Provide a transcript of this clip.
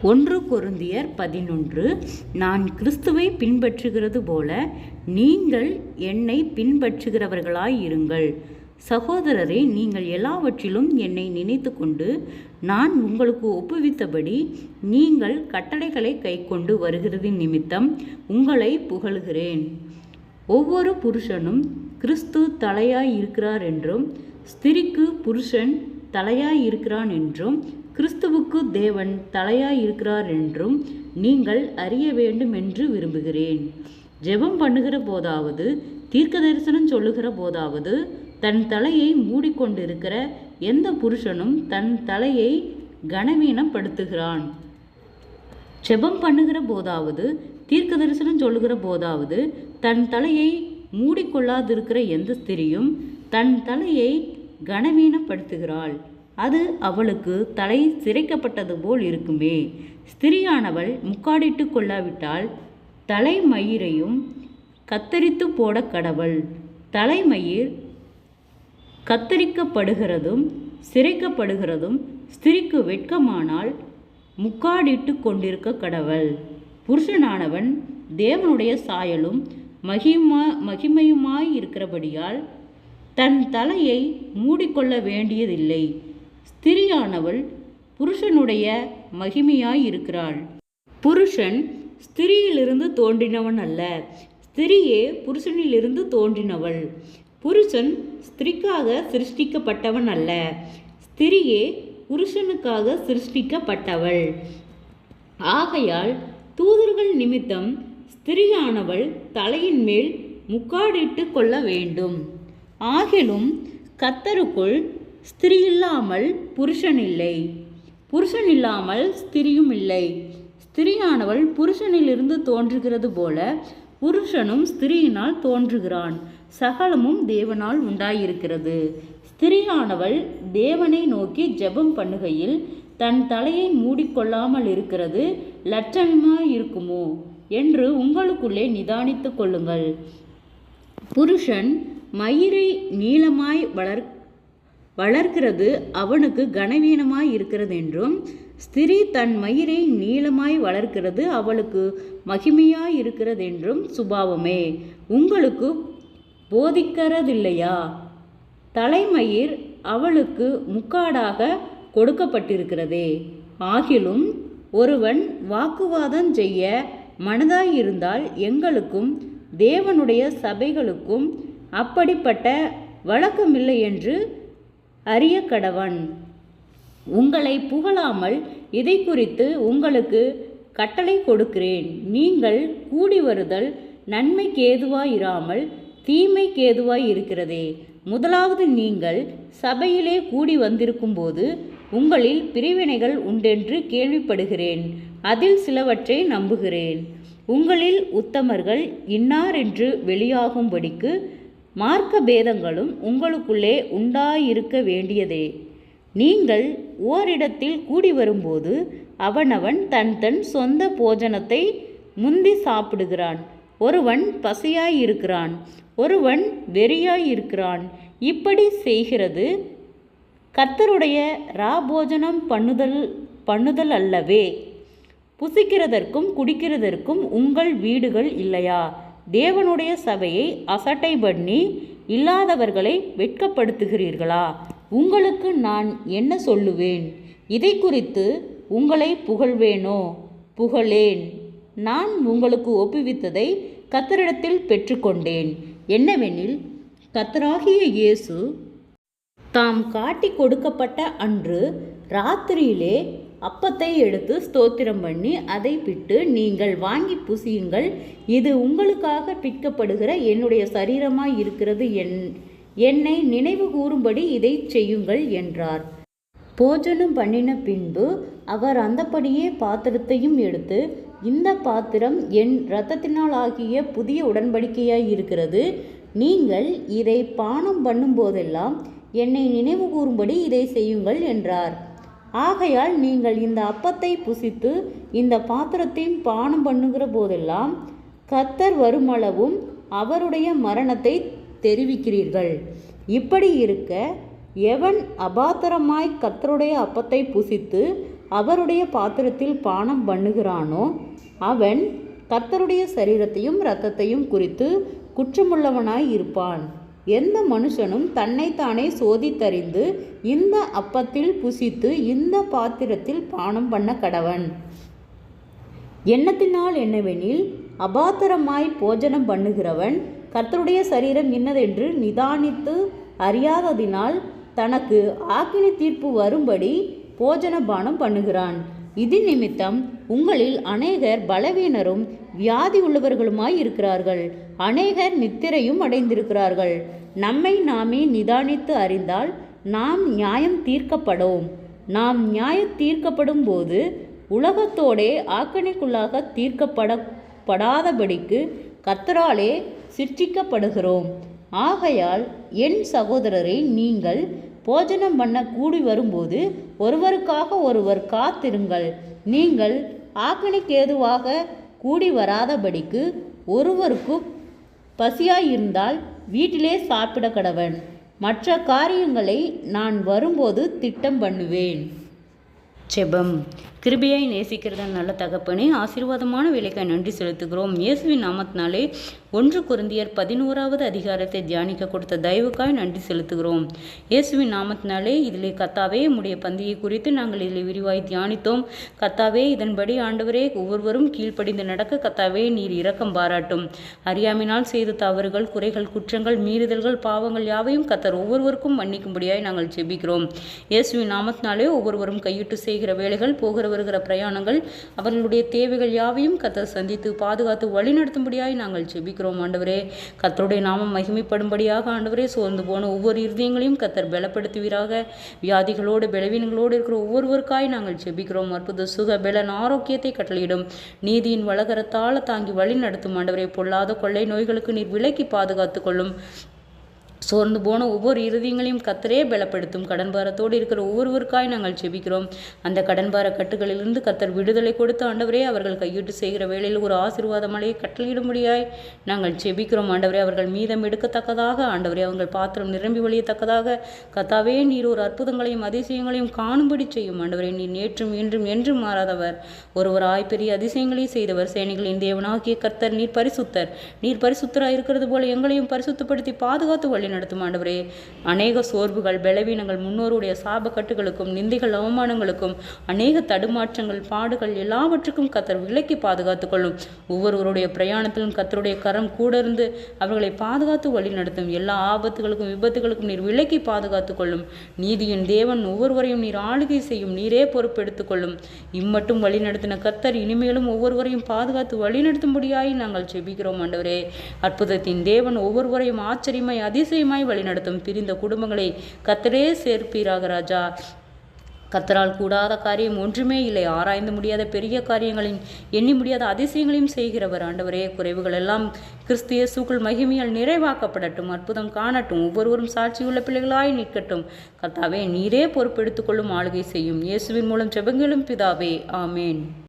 1 கொரிந்தியர் 11. நான் கிறிஸ்துவை பின்பற்றுகிறது போல நீங்கள் என்னை பின்பற்றுகிறவர்களாய் இருங்கள். சகோதரரே, நீங்கள் எல்லாவற்றிலும் என்னை நினைத்து கொண்டு நான் உங்களுக்கு ஒப்புவித்தபடி நீங்கள் கட்டளைகளை கைக்கொண்டு வருகிறதின் நிமித்தம் உங்களை புகழுகிறேன். ஒவ்வொரு புருஷனும் கிறிஸ்து தலையாய் இருக்கிறார் என்றும், ஸ்திரீக்கு புருஷன் தலையாய் இருக்கிறான் என்றும், கிறிஸ்துவுக்கு தேவன் தலையாய் இருக்கிறார் என்றும் நீங்கள் அறிய வேண்டும் என்று விரும்புகிறேன். ஜெபம் பண்ணுகிற போதாவது, தீர்க்க தரிசனம் சொல்லுகிற போதாவது, தன் தலையை மூடிக்கொண்டிருக்கிற எந்த புருஷனும் தன் தலையை கனவீனப்படுத்துகிறான். ஜெபம் பண்ணுகிற போதாவது, தீர்க்க தரிசனம் சொல்லுகிற போதாவது, தன் தலையை மூடிக்கொள்ளாதிருக்கிற எந்த ஸ்திரியும் தன் தலையை கனவீனப்படுத்துகிறாள். அது அவளுக்கு தலை சிரைக்கப்பட்டது போல் இருக்குமே. ஸ்திரியானவள் முக்காடிட்டு கொள்ளாவிட்டால் தலைமயிரையும் கத்தரித்து போட கடவள். தலைமயிர் கத்தரிக்கப்படுகிறதும் சிரைக்கப்படுகிறதும் ஸ்திரிக்கு வெட்கமானால் முக்காடிட்டு கொண்டிருக்க கடவள். புருஷனானவன் தேவனுடைய சாயலும் மகிமையுமாய் இருக்கிறபடியால் தன் தலையை மூடிக்கொள்ள வேண்டியதில்லை. ஸ்திரியானவள் புருஷனுடைய மகிமையாய் இருக்கிறாள். புருஷன் ஸ்திரியிலிருந்து தோன்றினவன் அல்ல, ஸ்திரியே புருஷனிலிருந்து தோன்றினவள். புருஷன் ஸ்திரிக்காக சிருஷ்டிக்கப்பட்டவன் அல்ல, ஸ்திரியே புருஷனுக்காக சிருஷ்டிக்கப்பட்டவள். ஆகையால் தூதர்கள் நிமித்தம் ஸ்திரியானவள் தலையின் மேல் முக்காடிட்டு கொள்ள வேண்டும். ஆகிலும் கர்த்தருக்குள் ஸ்திரீ இல்லாமல் புருஷன் இல்லை, புருஷன் இல்லாமல் ஸ்திரியும் இல்லை. ஸ்திரியானவள் புருஷனிலிருந்து தோன்றுகிறது போல புருஷனும் ஸ்திரியினால் தோன்றுகிறான். சகலமும் தேவனால் உண்டாயிருக்கிறது. ஸ்திரியானவள் தேவனை நோக்கி ஜெபம் பண்ணுகையில் தன் தலையை மூடிக்கொள்ளாமல் இருக்கிறது லட்சணமாயிருக்குமோ என்று உங்களுக்குள்ளே நிதானித்து கொள்ளுங்கள். புருஷன் மயிரை நீளமாய் வளர்க்கிறது அவனுக்கு கனவீனமாய் இருக்கிறது என்றும், ஸ்திரீ தன் மயிரை நீளமாய் வளர்க்கிறது அவளுக்கு மகிமையாய் இருக்கிறது என்றும் சுபாவமே. உங்களுக்கு போதிக்கிறதில்லையா? தலைமயிர் அவளுக்கு முக்காடாக கொடுக்கப்பட்டிருக்கிறதே. ஆகிலும் ஒருவன் வாக்குவாதம் செய்ய மனதாயிருந்தால் எங்களுக்கும் தேவனுடைய சபைகளுக்கும் அப்படிப்பட்ட வழக்கமில்லை என்று அறிய கடவன். உங்களை புகழாமல் இதை குறித்து உங்களுக்கு கட்டளை கொடுக்கிறேன். நீங்கள் கூடி வருதல் நன்மைக்கு ஏதுவாயிராமல் தீமைக்கு ஏதுவாய் இருக்கிறதே. முதலாவது நீங்கள் சபையிலே கூடி வந்திருக்கும் போது உங்களில் பிரிவினைகள் உண்டென்று கேள்விப்படுகிறேன். அதில் சிலவற்றை நம்புகிறேன். உங்களில் உத்தமர்கள் இன்னார் என்று வெளியாகும்படிக்கு மார்க்க பேதங்களும் உங்களுக்குள்ளே உண்டாயிருக்க வேண்டியதே. நீங்கள் ஓரிடத்தில் கூடி வரும்போது அவனவன் தன் தன் சொந்த போஜனத்தை முந்தி சாப்பிடுகிறான். ஒருவன் பசியாயிருக்கிறான், ஒருவன் வெறியாயிருக்கிறான். இப்படி செய்கிறது கர்த்தருடைய ராபோஜனம் பண்ணுதல் அல்லவே. புசிக்கிறதற்கும் குடிக்கிறதற்கும் உங்கள் வீடுகள் இல்லையா? தேவனுடைய சபையை அசட்டை பண்ணி இல்லாதவர்களை வெட்கப்படுத்துகிறீர்களா? உங்களுக்கு நான் என்ன சொல்லுவேன்? இதை குறித்து உங்களை புகழ்வேனோ? புகழேன். நான் உங்களுக்கு ஒப்புவித்ததை கர்த்தரிடத்தில் பெற்றுக்கொண்டேன். என்னவெனில், கர்த்தராகிய இயேசு தாம் காட்டி கொடுக்கப்பட்ட அன்று ராத்திரியிலே அப்பத்தை எடுத்து ஸ்தோத்திரம் பண்ணி அதை பிட்டு, நீங்கள் வாங்கி புசியுங்கள், இது உங்களுக்காக பிற்கப்படுகிற என்னுடைய சரீரமாய் இருக்கிறது, என்னை நினைவு கூறும்படி இதை செய்யுங்கள் என்றார். போஜனம் பண்ணின பின்பு அவர் அந்தப்படியே பாத்திரத்தையும் எடுத்து, இந்த பாத்திரம் என் இரத்தத்தினால் ஆகிய புதிய உடன்படிக்கையாய் இருக்கிறது. நீங்கள் இதை பானம் பண்ணும் போதெல்லாம் என்னை நினைவு கூறும்படி இதை செய்யுங்கள் என்றார். ஆகையால் நீங்கள் இந்த அப்பத்தை புசித்து இந்த பாத்திரத்தையும் பானம் பண்ணுகிற போதெல்லாம் கர்த்தர் வருமளவும் அவருடைய மரணத்தை தெரிவிக்கிறீர்கள். இப்படி இருக்க எவன் அபாத்திரமாய் கர்த்தருடைய அப்பத்தை புசித்து அவருடைய பாத்திரத்தில் பானம் பண்ணுகிறானோ அவன் கர்த்தருடைய சரீரத்தையும் இரத்தத்தையும் குறித்து குற்றமுள்ளவனாய் இருப்பான். எந்த மனுஷனும் தன்னைத்தானே சோதித்தறிந்து இந்த அப்பத்தில் புசித்து இந்த பாத்திரத்தில் பானம் பண்ண கடவன். எண்ணத்தினால் என்னவெனில் அபாத்திரமாய் போஜனம் பண்ணுகிறவன் கர்த்தருடைய சரீரம் இன்னதென்று நிதானித்து அறியாததினால் தனக்கு ஆக்கினி தீர்ப்பு வரும்படி போஜனபானம் பண்ணுகிறான். இது நிமித்தம் உங்களில் அநேகர் பலவீனரும் வியாதி உள்ளவர்களுமாய் இருக்கிறார்கள். அநேகர் நித்திரையும் அடைந்திருக்கிறார்கள். நம்மை நாமே நிதானித்து அறிந்தால் நாம் நியாயம் தீர்க்கப்படும். நாம் நியாயம் தீர்க்கப்படும் போது உலகத்தோடே ஆக்கணிக்குள்ளாக தீர்க்கப்படாதபடிக்கு கர்த்தராலே சிற்றிக்கப்படுகிறோம். ஆகையால் என் சகோதரரை, நீங்கள் போஜனம் பண்ண கூடி வரும்போது ஒருவருக்காக ஒருவர் காத்திருங்கள். நீங்கள் ஆக்கினைக்கேதுவாக கூடி வராதபடிக்கு ஒருவருக்கு பசியாயிருந்தால் வீட்டிலே சாப்பிட கடவன். மற்ற காரியங்களை நான் வரும்போது திட்டம் பண்ணுவேன். ஜெபம். கிருபையாய் நேசிக்கிறத நல்ல தகப்பனே, ஆசீர்வாதமான வேலைக்காய் நன்றி செலுத்துகிறோம். இயேசுவின் நாமத்தினாலே 1 கொரிந்தியர் 11வது அதிகாரத்தை தியானிக்க கொடுத்த தயவுக்காய் நன்றி செலுத்துகிறோம். இயேசுவின் நாமத்தினாலே இதிலே கர்த்தாவே உம்முடைய பந்தியை குறித்து நாங்கள் இதில் விரிவாய் தியானித்தோம். கர்த்தாவே, இதன்படி ஆண்டவரே ஒவ்வொருவரும் கீழ்ப்படிந்து நடக்க கர்த்தாவே நீர் இரக்கம் பாராட்டும். அறியாமையினால் செய்த தவறுகள், குறைகள், குற்றங்கள், மீறுதல்கள், பாவங்கள் யாவையும் கர்த்தர் ஒவ்வொருவருக்கும் மன்னிக்கும்படியாய் நாங்கள் ஜெபிக்கிறோம். இயேசுவின் நாமத்தினாலே ஒவ்வொருவரும் கையிட்டு செய்கிற வேலைகள், போகிற வருகிற பிரயாணங்கள், அவர்களுடைய தேவைகள் யாவையும் கர்த்தர் சந்தித்து பாதுகாத்து வழிநடத்தும்படியாய் நாங்கள் ஜெபிக்கிறோம். ஆண்டவரே, கர்த்தருடைய நாமம் மகிமைப்படும்படியாக ஆண்டவரே சோர்ந்து போன ஒவ்வொரு இருதயங்களையும் கர்த்தர் பலப்படுத்துவீராக. வியாதிகளோடு பலவீனங்களோடு இருக்கிற ஒவ்வொருவருக்காய் நாங்கள் ஜெபிக்கிறோம். அற்புத சுக பலன் ஆரோக்கியத்தை கட்டளையிடும். நீதியின் வலகரத்தால் தாங்கி வழி நடத்தும் ஆண்டவரே. பொல்லாத கொள்ளை நோய்களுக்கு நீர் விலக்கி பாதுகாத்து கொள்ளும். சோர்ந்து போன ஒவ்வொரு இருதயங்களையும் கர்த்தரே பலப்படுத்தும். கடன்பாரத்தோடு இருக்கிற ஒவ்வொருவருக்காய் நாங்கள் ஜெபிக்கிறோம். அந்த கடன்பார கட்டுகளிலிருந்து கர்த்தர் விடுதலை கொடுத்து ஆண்டவரே அவர்கள் கையிட்டு செய்கிற வேளையில் ஒரு ஆசீர்வாத மலையை கட்டளையிடும்படியாய் நாங்கள் ஜெபிக்கிறோம். ஆண்டவரே, அவர்கள் மீதம் எடுக்கத்தக்கதாக, ஆண்டவரே அவங்கள் பாத்திரம் நிரம்பி வழியத்தக்கதாக கர்த்தாவே நீர் ஒரு அற்புதங்களையும் அதிசயங்களையும் காணும்படி செய்யும். ஆண்டவரே, நீர் நேற்றும் இன்றும் என்றும் மாறாதவர். ஒருவராய் பெரிய அதிசயங்களை செய்தவர். சேனைகளின் தேவனாகிய கர்த்தர் நீர் பரிசுத்தர். நீர் பரிசுத்தராய் இருக்கிறது போல எங்களையும் பரிசுத்தப்படுத்தி பாதுகாத்து வழி நடத்தும். ஆண்டவரே, அநேக சோர்வுகள், பலவீனங்கள், முன்னோருடைய சாபக்கட்டுகளுக்கும் நிந்தைகள், அவமானங்களுக்கும், அநேக தடுமாற்றங்கள், பாடுகள் எல்லாவற்றுக்கும் கர்த்தர் விலக்கி பாதுகாத்து கொள்ளும். ஒவ்வொருவருடைய பிரயாணத்திலும் கர்த்தருடைய கரம் கூட இருந்து அவர்களை பாதுகாத்து வழி நடத்தும். எல்லா ஆபத்துகளுக்கும் விபத்துகளுக்கும் நீர் விலக்கி பாதுகாத்து கொள்ளும். நீதியின் தேவன் ஒவ்வொருவரையும் நீர் ஆளுகை செய்யும். நீரே பொறுப்பெடுத்துக் கொள்ளும். இம்மட்டும் வழி நடத்தின கர்த்தர் இனிமேலும் ஒவ்வொருவரையும் பாதுகாத்து வழி நடத்தும்படியாய் நாங்கள் ஜெபிக்கிறோம். ஆண்டவரே, அற்புதத்தின் தேவன் ஒவ்வொருவரையும் ஆச்சரியமாய் அதிசயமாய் வழிநடத்தும். பிரிந்த குடும்பங்களை கர்த்தரே சேர்ப்பீராக ராஜா. கர்த்தரால் கூடாத காரியம் ஒன்றுமே இல்லை. ஆராய்ந்து முடியாத பெரிய காரியங்களின் எண்ணி முடியாத அதிசயங்களையும் செய்கிறவர். ஆண்டவரே, குறைவுகள் எல்லாம் கிறிஸ்து இயேசுக்குள் மகிமையால் நிறைவாக்கப்படட்டும். அற்புதம் காணட்டும். ஒவ்வொருவரும் சாட்சியுள்ள பிள்ளைகளாய் நிற்கட்டும். கர்த்தாவே, நீரே பொறுப்பெடுத்துக் கொள்ளும். ஆளுகை செய்யும். இயேசுவின் மூலம் ஜெபங்களும் பிதாவே, ஆமேன்.